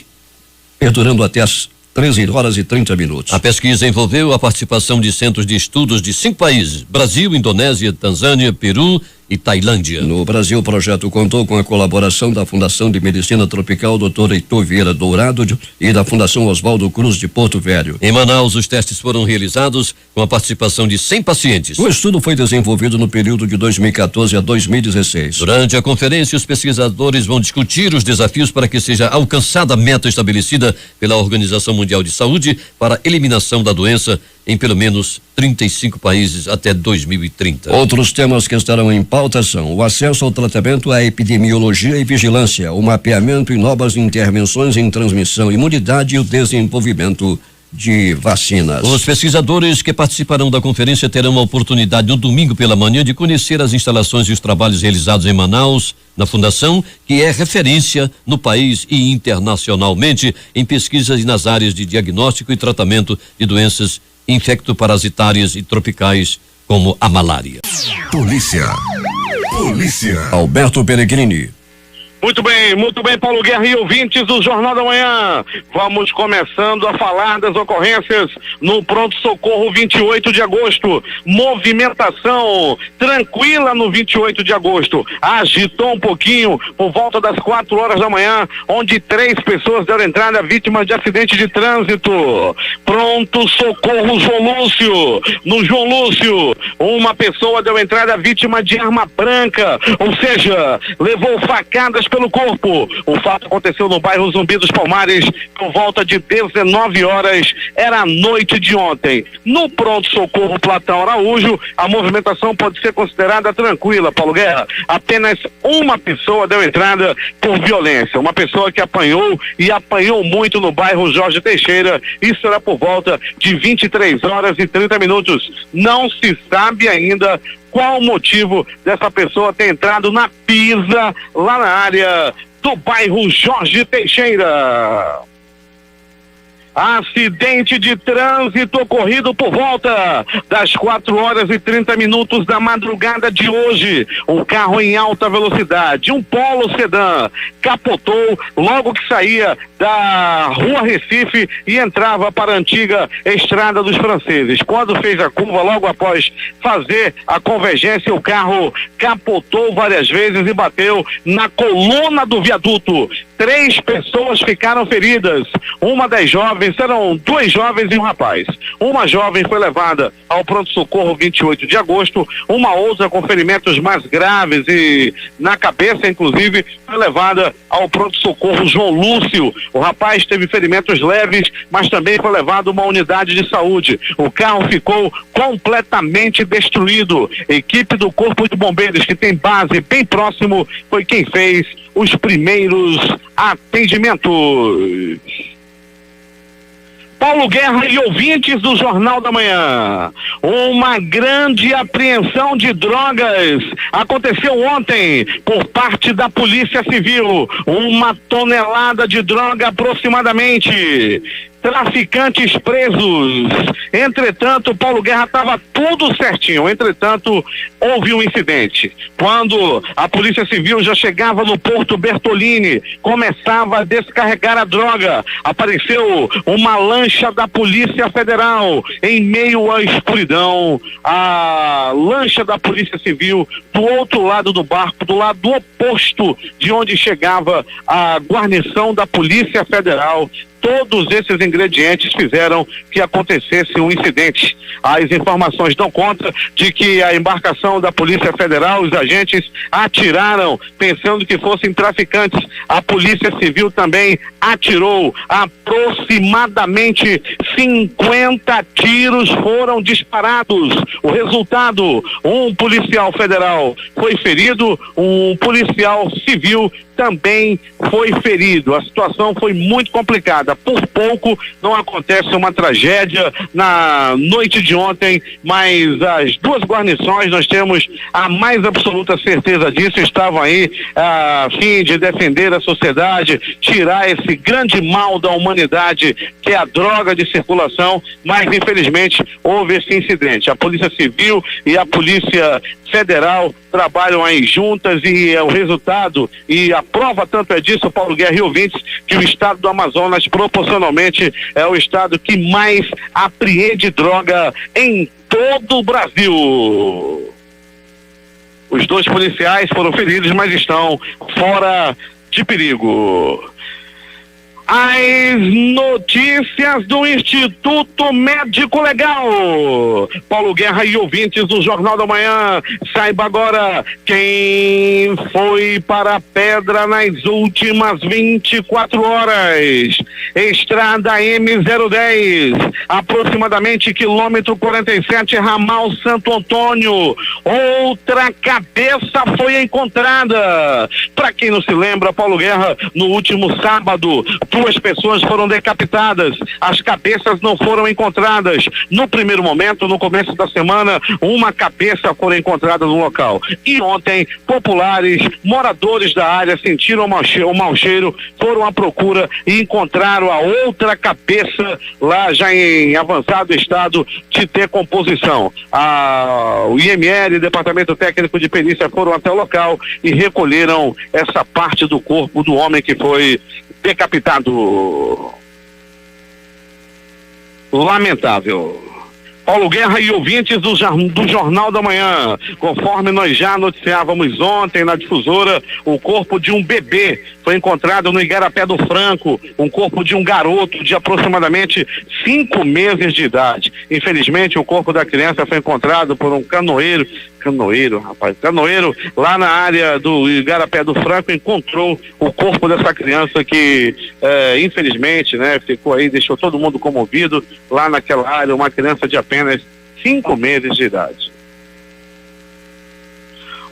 perdurando até às 13h30. A pesquisa envolveu a participação de centros de estudos de 5 países: Brasil, Indonésia, Tanzânia, Peru e Tailândia. No Brasil, o projeto contou com a colaboração da Fundação de Medicina Tropical Dr. Heitor Vieira Dourado e da Fundação Oswaldo Cruz de Porto Velho. Em Manaus, os testes foram realizados com a participação de 100 pacientes. O estudo foi desenvolvido no período de 2014 a 2016. Durante a conferência, os pesquisadores vão discutir os desafios para que seja alcançada a meta estabelecida pela Organização Mundial de Saúde para a eliminação da doença em pelo menos 35 países até 2030. Outros temas que estarão em pauta são o acesso ao tratamento, a epidemiologia e vigilância, o mapeamento e novas intervenções em transmissão, imunidade e o desenvolvimento de vacinas. Os pesquisadores que participarão da conferência terão a oportunidade no domingo pela manhã de conhecer as instalações e os trabalhos realizados em Manaus, na fundação, que é referência no país e internacionalmente em pesquisas nas áreas de diagnóstico e tratamento de doenças infectoparasitárias e tropicais, como a malária. Polícia. Alberto Peregrini. Muito bem, Paulo Guerra e ouvintes do Jornal da Manhã. Vamos começando a falar das ocorrências no pronto-socorro 28 de agosto. Movimentação tranquila no 28 de agosto. Agitou um pouquinho por volta das 4 da manhã, onde 3 pessoas deram entrada vítimas de acidente de trânsito. Pronto-socorro João Lúcio. No João Lúcio, uma pessoa deu entrada vítima de arma branca, ou seja, levou facadas pelo corpo. O fato aconteceu no bairro Zumbi dos Palmares por volta de 19 horas, era a noite de ontem. No pronto-socorro Platão Araújo, a movimentação pode ser considerada tranquila, Paulo Guerra. Apenas uma pessoa deu entrada por violência, uma pessoa que apanhou e apanhou muito no bairro Jorge Teixeira. Isso era por volta de 23h30. Não se sabe ainda qual o motivo dessa pessoa ter entrado na pisa lá na área do bairro Jorge Teixeira. Acidente de trânsito ocorrido por volta das 4h30 da madrugada de hoje. Um carro em alta velocidade, um Polo sedã, capotou logo que saía da Rua Recife e entrava para a antiga Estrada dos Franceses. Quando fez a curva, logo após fazer a convergência, o carro capotou várias vezes e bateu na coluna do viaduto. 3 pessoas ficaram feridas. Uma das jovens, eram 2 jovens e um rapaz. Uma jovem foi levada ao pronto-socorro 28 de agosto, uma outra com ferimentos mais graves e na cabeça, inclusive, foi levada ao pronto-socorro João Lúcio. O rapaz teve ferimentos leves, mas também foi levado a uma unidade de saúde. O carro ficou completamente destruído. A equipe do Corpo de Bombeiros, que tem base bem próximo, foi quem fez os primeiros atendimentos. Paulo Guerra e ouvintes do Jornal da Manhã. Uma grande apreensão de drogas aconteceu ontem por parte da Polícia Civil. 1 tonelada de droga aproximadamente. Traficantes presos. Entretanto, Paulo Guerra estava tudo certinho. Entretanto, houve um incidente. Quando a Polícia Civil já chegava no Porto Bertolini, começava a descarregar a droga, apareceu uma lancha da Polícia Federal em meio à escuridão. A lancha da Polícia Civil do outro lado do barco, do lado oposto de onde chegava a guarnição da Polícia Federal. Todos esses ingredientes fizeram que acontecesse um incidente. As informações dão conta de que a embarcação da Polícia Federal, os agentes atiraram pensando que fossem traficantes. A Polícia Civil também atirou. Aproximadamente 50 tiros foram disparados. O resultado, um policial federal foi ferido, um policial civil também foi ferido. A situação foi muito complicada. Por pouco não acontece uma tragédia na noite de ontem, mas as duas guarnições, nós temos a mais absoluta certeza disso, estavam aí a fim de defender a sociedade, tirar esse grande mal da humanidade que é a droga de circulação, mas infelizmente houve esse incidente. A Polícia Civil e a Polícia Federal trabalham aí juntas e o resultado e a prova tanto é disso, Paulo Guerra e ouvintes, que o estado do Amazonas proporcionalmente é o estado que mais apreende droga em todo o Brasil. Os dois policiais foram feridos, mas estão fora de perigo. As notícias do Instituto Médico Legal. Paulo Guerra e ouvintes do Jornal da Manhã, saiba agora quem foi para a pedra nas últimas 24 horas. Estrada M010, aproximadamente quilômetro 47, ramal Santo Antônio. Outra cabeça foi encontrada. Para quem não se lembra, Paulo Guerra, no último sábado, 2 pessoas foram decapitadas, as cabeças não foram encontradas. No primeiro momento, no começo da semana, uma cabeça foi encontrada no local. E ontem, populares, moradores da área sentiram o mau cheiro, foram à procura e encontraram a outra cabeça lá já em avançado estado de decomposição. O IML, Departamento Técnico de Perícia, foram até o local e recolheram essa parte do corpo do homem que foi decapitado. Lamentável. Paulo Guerra e ouvintes do Jornal da Manhã, conforme nós já noticiávamos ontem na difusora, o corpo de um bebê foi encontrado no Igarapé do Franco, um corpo de um garoto de aproximadamente 5 meses de idade. Infelizmente, o corpo da criança foi encontrado por um canoeiro lá na área do Igarapé do Franco, encontrou o corpo dessa criança que infelizmente, né, ficou aí, deixou todo mundo comovido lá naquela área, uma criança de apenas 5 meses de idade.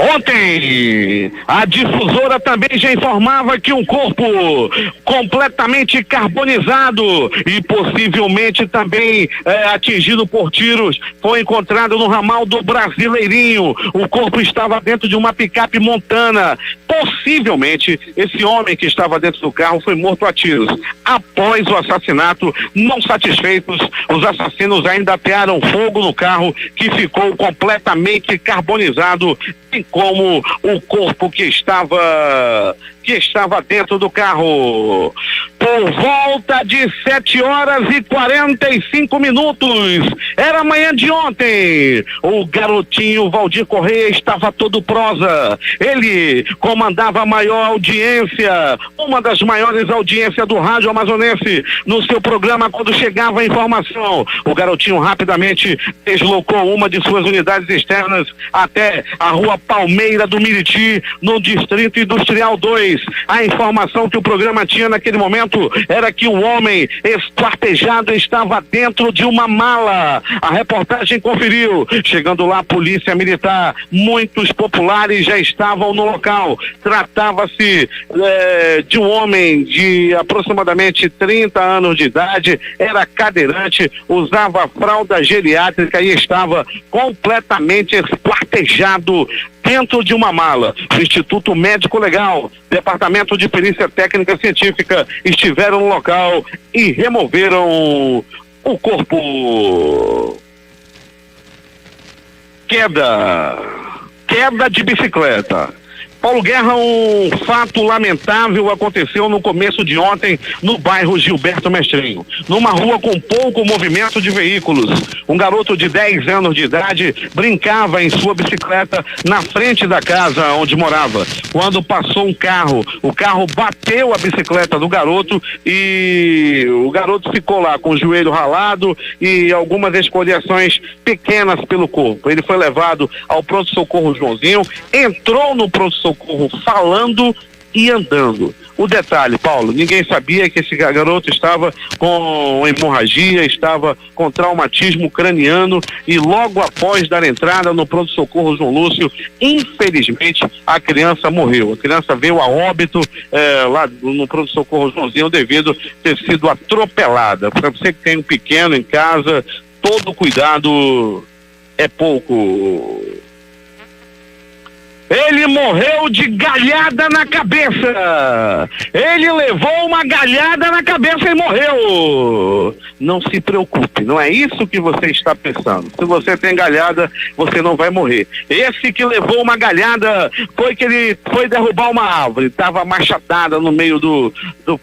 Ontem, a difusora também já informava que um corpo completamente carbonizado e possivelmente também atingido por tiros foi encontrado no ramal do Brasileirinho. O corpo estava dentro de uma picape montana. Possivelmente, esse homem que estava dentro do carro foi morto a tiros. Após o assassinato, não satisfeitos, os assassinos ainda atearam fogo no carro, que ficou completamente carbonizado, bem como o corpo que estava dentro do carro. Por volta de 7h45, era manhã de ontem, o garotinho Valdir Correia estava todo prosa. Ele comandava a maior audiência, uma das maiores audiências do rádio amazonense, no seu programa. Quando chegava a informação, o garotinho rapidamente deslocou uma de suas unidades externas até a rua Palmeira do Miriti, no Distrito Industrial 2. A informação que o programa tinha naquele momento era que um homem esquartejado estava dentro de uma mala. A reportagem conferiu. Chegando lá, a polícia militar, muitos populares já estavam no local. Tratava-se de um homem de aproximadamente 30 anos de idade, era cadeirante, usava fralda geriátrica e estava completamente esquartejado dentro de uma mala. O Instituto Médico Legal, Departamento de Perícia Técnica Científica estiveram no local e removeram o corpo. Queda de bicicleta. Paulo Guerra, um fato lamentável aconteceu no começo de ontem no bairro Gilberto Mestrinho, numa rua com pouco movimento de veículos. Um garoto de 10 anos de idade brincava em sua bicicleta na frente da casa onde morava. Quando passou um carro, o carro bateu a bicicleta do garoto e o garoto ficou lá com o joelho ralado e algumas escoriações pequenas pelo corpo. Ele foi levado ao pronto-socorro Joãozinho, entrou no pronto-socorro falando e andando. O detalhe, Paulo, ninguém sabia que esse garoto estava com hemorragia, estava com traumatismo craniano e logo após dar entrada no pronto-socorro João Lúcio, infelizmente a criança morreu. A criança veio a óbito lá no pronto-socorro Joãozinho devido ter sido atropelada. Para você que tem um pequeno em casa, todo cuidado é pouco. Ele morreu de galhada na cabeça. Ele levou uma galhada na cabeça e morreu. Não se preocupe, não é isso que você está pensando. Se você tem galhada, você não vai morrer. Esse que levou uma galhada foi que ele foi derrubar uma árvore. Estava machatada no meio do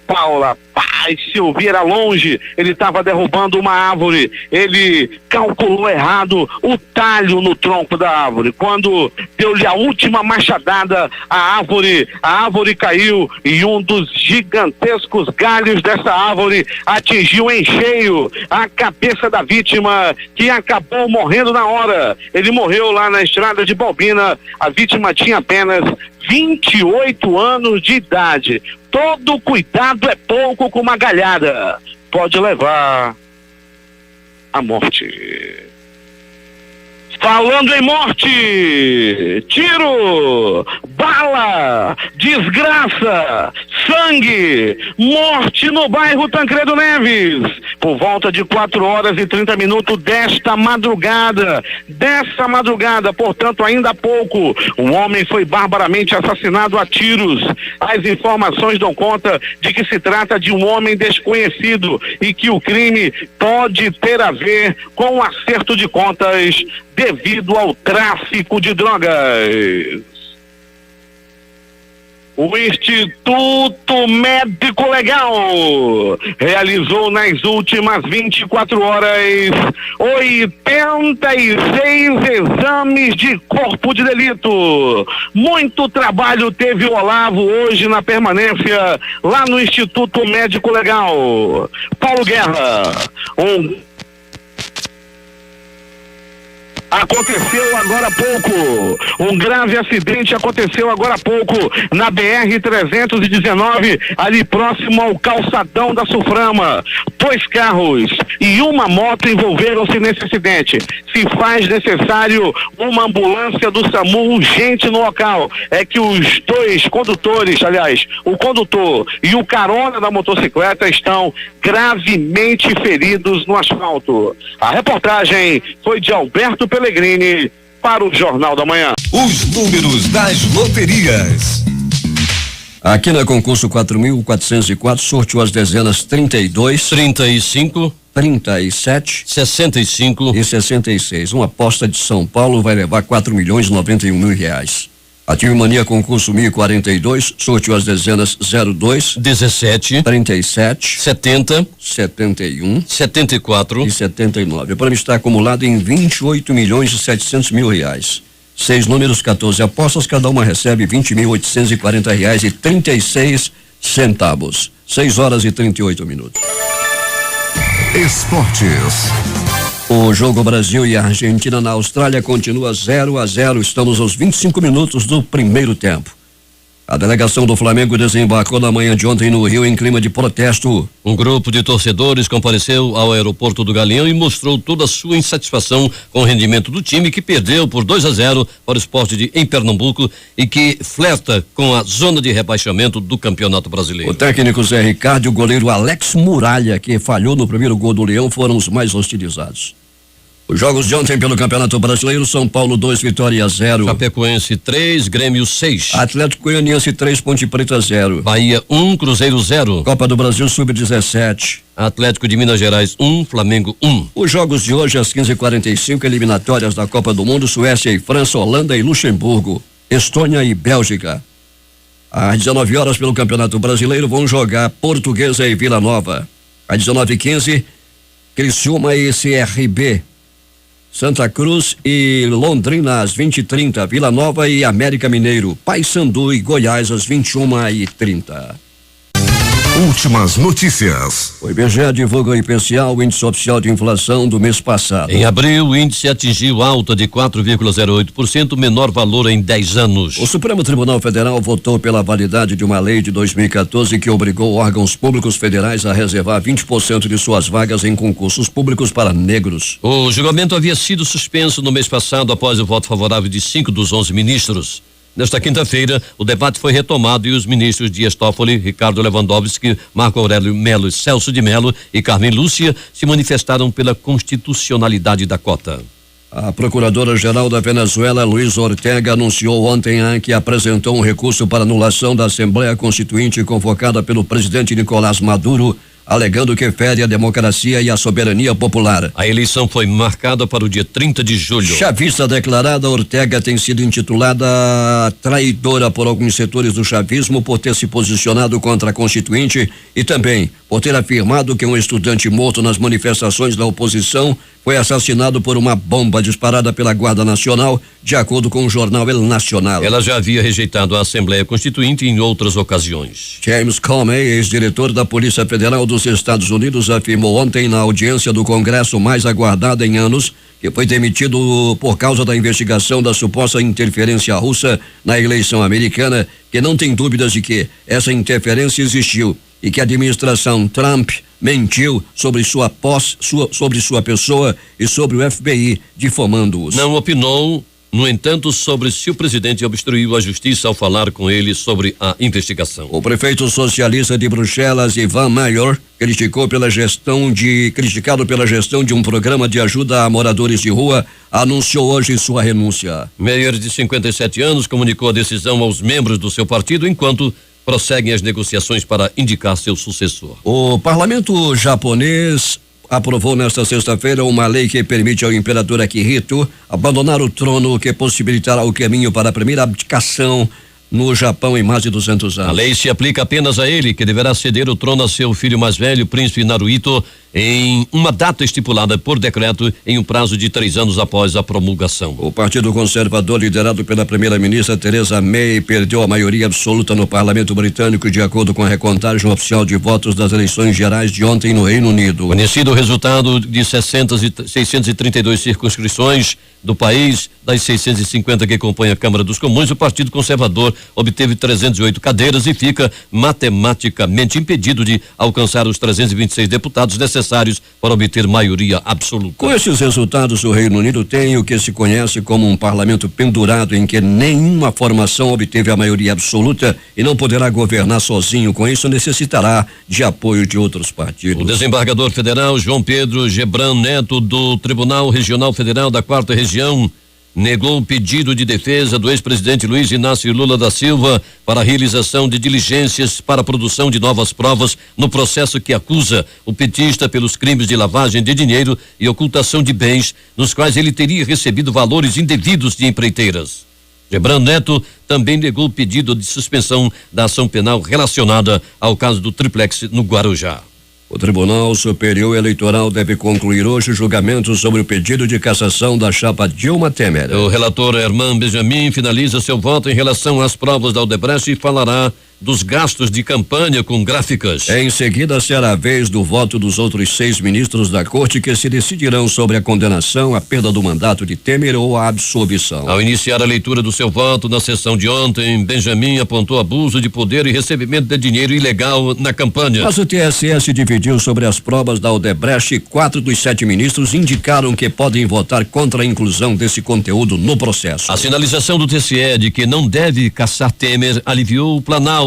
pau lá. Pai, se ouvir era longe, ele estava derrubando uma árvore. Ele calculou errado o talho no tronco da árvore. Quando deu-lhe a última machadada, a árvore caiu e um dos gigantescos galhos dessa árvore atingiu em cheio a cabeça da vítima, que acabou morrendo na hora. Ele morreu lá na estrada de Balbina. A vítima tinha apenas 28 anos de idade. Todo cuidado é pouco com uma galhada. Pode levar à morte. Falando em morte, tiro, bala, desgraça, sangue, morte no bairro Tancredo Neves. Por volta de 4h30 desta madrugada, portanto ainda há pouco, um homem foi barbaramente assassinado a tiros. As informações dão conta de que se trata de um homem desconhecido e que o crime pode ter a ver com o acerto de contas devido ao tráfico de drogas. O Instituto Médico Legal realizou nas últimas 24 horas 86 exames de corpo de delito. Muito trabalho teve o Olavo hoje na permanência lá no Instituto Médico Legal. Paulo Guerra, aconteceu agora há pouco, um grave acidente aconteceu agora há pouco na BR-319, ali próximo ao calçadão da Suframa. 2 carros e uma moto envolveram-se nesse acidente. Se faz necessário uma ambulância do SAMU urgente no local. É que os 2 condutores, aliás, o condutor e o carona da motocicleta estão gravemente feridos no asfalto. A reportagem foi de Alberto Pellegrini para o Jornal da Manhã. Os números das loterias. Aqui na concurso 4.404 sorteou as dezenas 32, 35, 37, 65 e 66. Uma aposta de São Paulo vai levar 4.091.000 reais. A Time Mania concurso 1042 sorteou as dezenas 02, 17, 37, 70, 71, 74 e 79. O prêmio está acumulado em 28.700.000 reais. 6 números, 14 apostas, cada uma recebe 20.840 reais e 36 centavos. 6h38. Esportes. O jogo Brasil e Argentina na Austrália continua 0-0. Estamos aos 25 minutos do primeiro tempo. A delegação do Flamengo desembarcou na manhã de ontem no Rio em clima de protesto. Um grupo de torcedores compareceu ao aeroporto do Galeão e mostrou toda a sua insatisfação com o rendimento do time, que perdeu por 2-0 para o Sport em Pernambuco e que flerta com a zona de rebaixamento do Campeonato Brasileiro. O técnico Zé Ricardo e o goleiro Alex Muralha, que falhou no primeiro gol do Leão, foram os mais hostilizados. Os jogos de ontem pelo Campeonato Brasileiro: São Paulo 2, Vitória 0. Chapecoense 3, Grêmio 6. Atlético Goianiense 3, Ponte Preta 0. Bahia 1, Cruzeiro 0. Copa do Brasil Sub-17. Atlético de Minas Gerais 1, Flamengo 1. Os jogos de hoje às 15h45, eliminatórias da Copa do Mundo: Suécia e França, Holanda e Luxemburgo, Estônia e Bélgica. Às 19h pelo Campeonato Brasileiro vão jogar Portuguesa e Vila Nova. Às 19h15, Criciúma e CRB. Santa Cruz e Londrina às 20h30, Vila Nova e América Mineiro, Paysandu e Goiás às 21h30. Últimas notícias. O IBGE divulga o IPCA, o índice oficial de inflação do mês passado. Em abril, o índice atingiu alta de 4,08%, menor valor em 10 anos. O Supremo Tribunal Federal votou pela validade de uma lei de 2014 que obrigou órgãos públicos federais a reservar 20% de suas vagas em concursos públicos para negros. O julgamento havia sido suspenso no mês passado após o voto favorável de 5 dos 11 ministros. Nesta quinta-feira, o debate foi retomado e os ministros Dias Toffoli, Ricardo Lewandowski, Marco Aurélio Melo, Celso de Mello e Carmen Lúcia se manifestaram pela constitucionalidade da cota. A Procuradora-Geral da Venezuela, Luiz Ortega, anunciou ontem que apresentou um recurso para anulação da Assembleia Constituinte convocada pelo presidente Nicolás Maduro, alegando que fere a democracia e a soberania popular. A eleição foi marcada para o dia 30 de julho. Chavista declarada, Ortega tem sido intitulada traidora por alguns setores do chavismo por ter se posicionado contra a Constituinte e também por ter afirmado que um estudante morto nas manifestações da oposição foi assassinado por uma bomba disparada pela Guarda Nacional, de acordo com o jornal El Nacional. Ela já havia rejeitado a Assembleia Constituinte em outras ocasiões. James Comey, ex-diretor da Polícia Federal dos Estados Unidos, afirmou ontem na audiência do Congresso mais aguardada em anos que foi demitido por causa da investigação da suposta interferência russa na eleição americana, que não tem dúvidas de que essa interferência existiu e que a administração Trump mentiu sobre sua pessoa e sobre o FBI, difamando-os. Não opinou, no entanto, sobre se o presidente obstruiu a justiça ao falar com ele sobre a investigação. O prefeito socialista de Bruxelas, Ivan Mayor, criticado pela gestão de um programa de ajuda a moradores de rua, anunciou hoje sua renúncia. Mayor, de 57 anos, comunicou a decisão aos membros do seu partido enquanto prosseguem as negociações para indicar seu sucessor. O parlamento japonês aprovou nesta sexta-feira uma lei que permite ao imperador Akihito abandonar o trono, o que possibilitará o caminho para a primeira abdicação no Japão em mais de 200 anos. A lei se aplica apenas a ele, que deverá ceder o trono a seu filho mais velho, príncipe Naruhito, em uma data estipulada por decreto em um prazo de 3 anos após a promulgação. O Partido Conservador, liderado pela primeira-ministra Theresa May, perdeu a maioria absoluta no parlamento britânico, de acordo com a recontagem oficial de votos das eleições gerais de ontem no Reino Unido. Conhecido o resultado de 632 circunscrições do país, das 650 que compõem a Câmara dos Comuns, o Partido Conservador obteve 308 cadeiras e fica matematicamente impedido de alcançar os 326 deputados necessários para obter maioria absoluta. Com esses resultados, o Reino Unido tem o que se conhece como um parlamento pendurado, em que nenhuma formação obteve a maioria absoluta e não poderá governar sozinho. Com isso, necessitará de apoio de outros partidos. O desembargador federal João Pedro Gebran Neto, do Tribunal Regional Federal da 4ª Região, negou o pedido de defesa do ex-presidente Luiz Inácio Lula da Silva para a realização de diligências para a produção de novas provas no processo que acusa o petista pelos crimes de lavagem de dinheiro e ocultação de bens, nos quais ele teria recebido valores indevidos de empreiteiras. Gebran Neto também negou o pedido de suspensão da ação penal relacionada ao caso do triplex no Guarujá. O Tribunal Superior Eleitoral deve concluir hoje o julgamento sobre o pedido de cassação da chapa Dilma Temer. O relator Herman Benjamin finaliza seu voto em relação às provas da Odebrecht e falará dos gastos de campanha com gráficas. Em seguida, será a vez do voto dos outros 6 ministros da Corte, que se decidirão sobre a condenação, a perda do mandato de Temer ou a absolvição. Ao iniciar a leitura do seu voto na sessão de ontem, Benjamin apontou abuso de poder e recebimento de dinheiro ilegal na campanha. Mas o TSE se dividiu sobre as provas da Odebrecht e 4 dos 7 ministros indicaram que podem votar contra a inclusão desse conteúdo no processo. A sinalização do TSE de que não deve caçar Temer aliviou o Planalto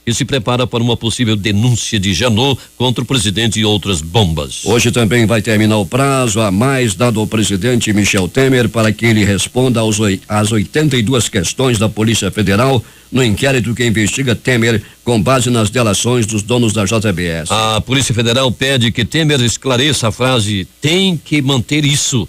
e se prepara para uma possível denúncia de Janot contra o presidente e outras bombas. Hoje também vai terminar o prazo a mais dado ao presidente Michel Temer para que ele responda às 82 questões da Polícia Federal no inquérito que investiga Temer com base nas delações dos donos da JBS. A Polícia Federal pede que Temer esclareça a frase "tem que manter isso".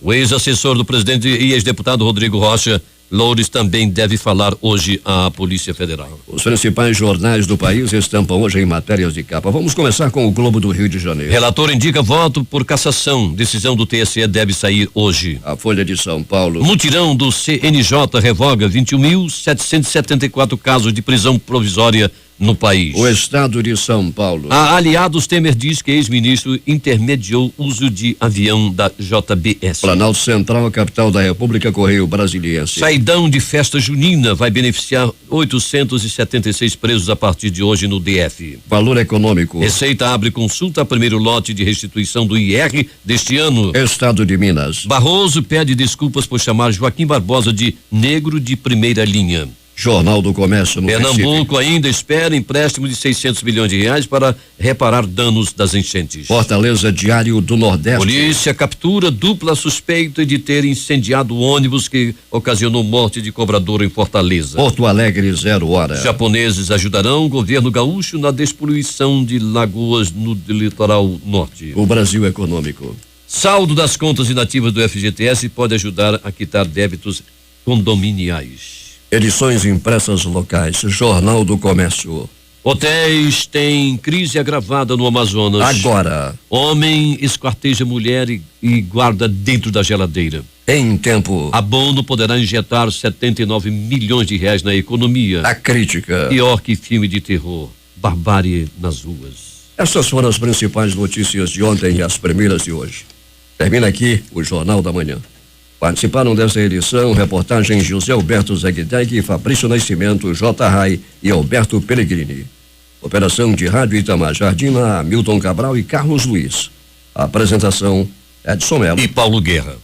O ex-assessor do presidente e ex-deputado Rodrigo Rocha Loures também deve falar hoje à Polícia Federal. Os principais jornais do país estampam hoje em matérias de capa. Vamos começar com o Globo do Rio de Janeiro. Relator indica voto por cassação. Decisão do TSE deve sair hoje. A Folha de São Paulo. Mutirão do CNJ revoga 21.774 casos de prisão provisória no país. O estado de São Paulo. A Aliados Temer diz que ex-ministro intermediou uso de avião da JBS. Planalto Central, capital da República, Correio Brasiliense. Saidão de festa junina vai beneficiar 876 presos a partir de hoje no DF. Valor econômico. Receita abre consulta a primeiro lote de restituição do IR deste ano. Estado de Minas. Barroso pede desculpas por chamar Joaquim Barbosa de negro de primeira linha. Jornal do Comércio no Pernambuco ainda espera empréstimo de 600 milhões de reais para reparar danos das enchentes. Fortaleza, Diário do Nordeste. Polícia captura dupla suspeita de ter incendiado o ônibus que ocasionou morte de cobrador em Fortaleza. Porto Alegre, 0 hora. Japoneses ajudarão o governo gaúcho na despoluição de lagoas no litoral norte. O Brasil Econômico. Saldo das contas inativas do FGTS pode ajudar a quitar débitos condominiais. Edições impressas locais. Jornal do Comércio. Hotéis têm crise agravada no Amazonas. Agora. Homem esquarteja mulher e guarda dentro da geladeira. Em tempo. Abono poderá injetar 79 milhões de reais na economia. A crítica. Pior que filme de terror. Barbárie nas ruas. Essas foram as principais notícias de ontem e as primeiras de hoje. Termina aqui o Jornal da Manhã. Participaram desta edição reportagens José Alberto Zegdeg, Fabrício Nascimento, J. Rai e Alberto Pellegrini. Operação de Rádio Itamar Jardina, Hamilton Cabral e Carlos Luiz. A apresentação Edson Mello e Paulo Guerra.